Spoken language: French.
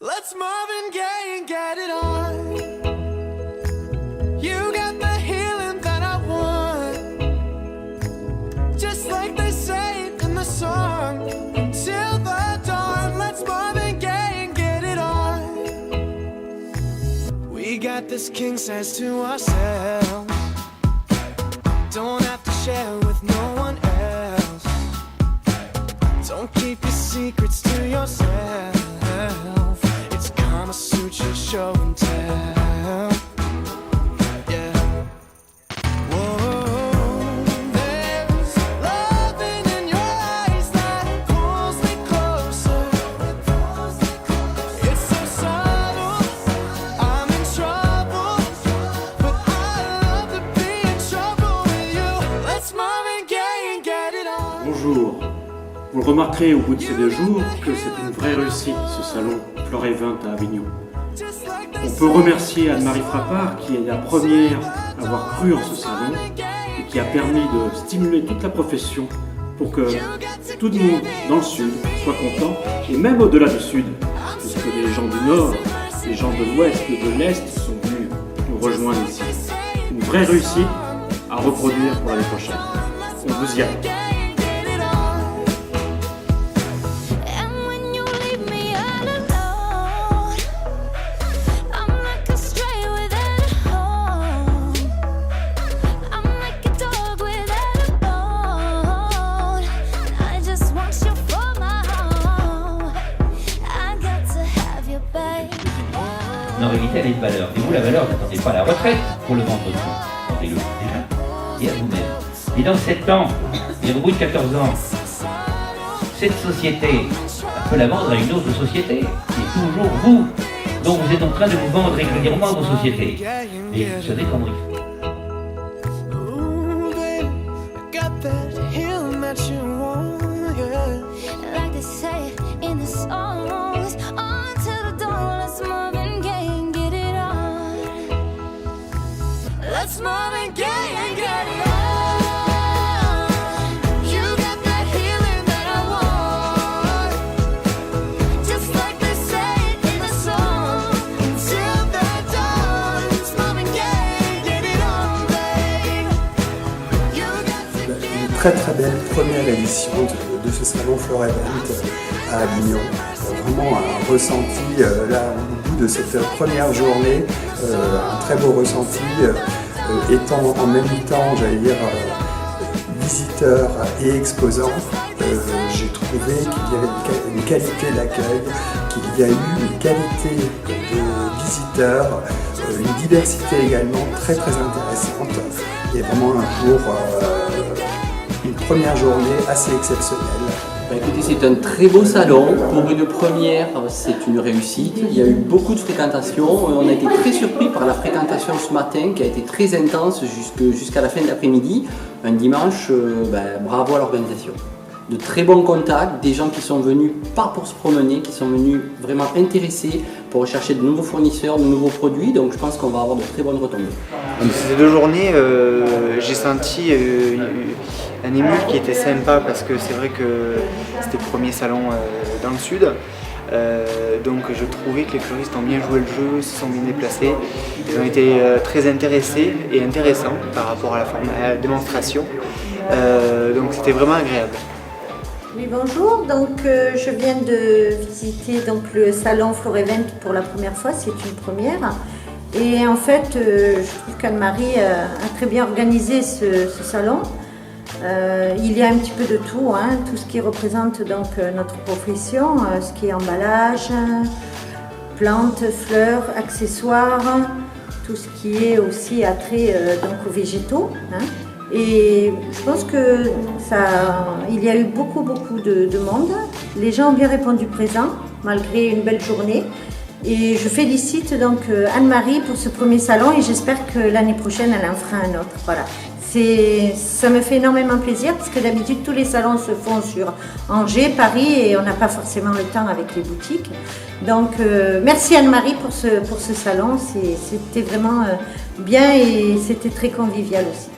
Let's Marvin Gaye and get it on. You got the healing that I want, just like they say in the song. Till the dawn, let's Marvin Gaye and get it on. We got this king size to ourselves, don't have to share with no one else. Don't keep your secrets to yourself. It's Kama Sutra show and tell. Yeah. Whoa, there's loving in your eyes that pulls me closer. It's so subtle, I'm in trouble, but I love to be in trouble with you. Let's Marvin Gaye and get it on. Bonjour. Vous le remarquerez au bout de ces 2 jours que c'est une vraie réussite ce salon Fleur et Vin à Avignon. On peut remercier Anne-Marie Frappard qui est la première à avoir cru en ce salon et qui a permis de stimuler toute la profession pour que tout le monde dans le Sud soit content et même au-delà du Sud, puisque les gens du Nord, les gens de l'Ouest et de l'Est sont venus nous rejoindre ici. Une vraie réussite à reproduire pour l'année prochaine. On vous y attend. En réalité, elle est de valeur. Et vous, la valeur, n'attendez pas à la retraite pour le vendre tout. Attendez-le déjà et à vous-même. Et dans 7 ans, et au bout de 14 ans, cette société peut la vendre à une autre société. Et toujours vous. Donc vous êtes en train de vous vendre régulièrement à vos sociétés. Et vous savez comment il faut. Let's Marvin Gaye and get it on. You got that healing that I want, just like they say in the song. Till the dawn, let's Marvin Gaye, get it on, babe. You got the Une très belle première édition de ce salon Fleur et Vin à Avignon. Vraiment un ressenti là au bout de cette première journée, un très beau ressenti. Étant en même temps, j'allais dire, visiteur et exposant, j'ai trouvé qu'il y avait une qualité d'accueil, qu'il y a eu une qualité de visiteurs, une diversité également très intéressante, et vraiment un jour, une première journée assez exceptionnelle. Écoutez, c'est un très beau salon. Pour une première, c'est une réussite. Il y a eu beaucoup de fréquentation. On a été très surpris par la fréquentation ce matin qui a été très intense jusqu'à la fin de l'après-midi. Un dimanche, bravo à l'organisation. De très bons contacts, des gens qui sont venus pas pour se promener, qui sont venus vraiment intéressés pour rechercher de nouveaux fournisseurs, de nouveaux produits. Donc je pense qu'on va avoir de très bonnes retombées. Ces 2 journées, j'ai senti un émule qui était sympa parce que c'est vrai que c'était le premier salon dans le sud. Donc je trouvais que les fleuristes ont bien joué le jeu, se sont bien déplacés. Ils ont été très intéressés et intéressants par rapport à la démonstration. Donc c'était vraiment agréable. Oui, bonjour, donc je viens de visiter donc, le salon Fleur et Vin pour la première fois, c'est une première. Et en fait, je trouve qu'Anne-Marie a très bien organisé ce salon. Il y a un petit peu de tout, hein, tout ce qui représente donc, notre profession, ce qui est emballage, plantes, fleurs, accessoires, tout ce qui est aussi attrait donc, aux végétaux. Hein. Et je pense que il y a eu beaucoup de monde. Les gens ont bien répondu présent, malgré une belle journée. Et je félicite donc Anne-Marie pour ce premier salon et j'espère que l'année prochaine, elle en fera un autre. Voilà. Ça me fait énormément plaisir parce que d'habitude, tous les salons se font sur Angers, Paris et on n'a pas forcément le temps avec les boutiques. Donc, merci Anne-Marie pour ce salon. C'était vraiment bien et c'était très convivial aussi.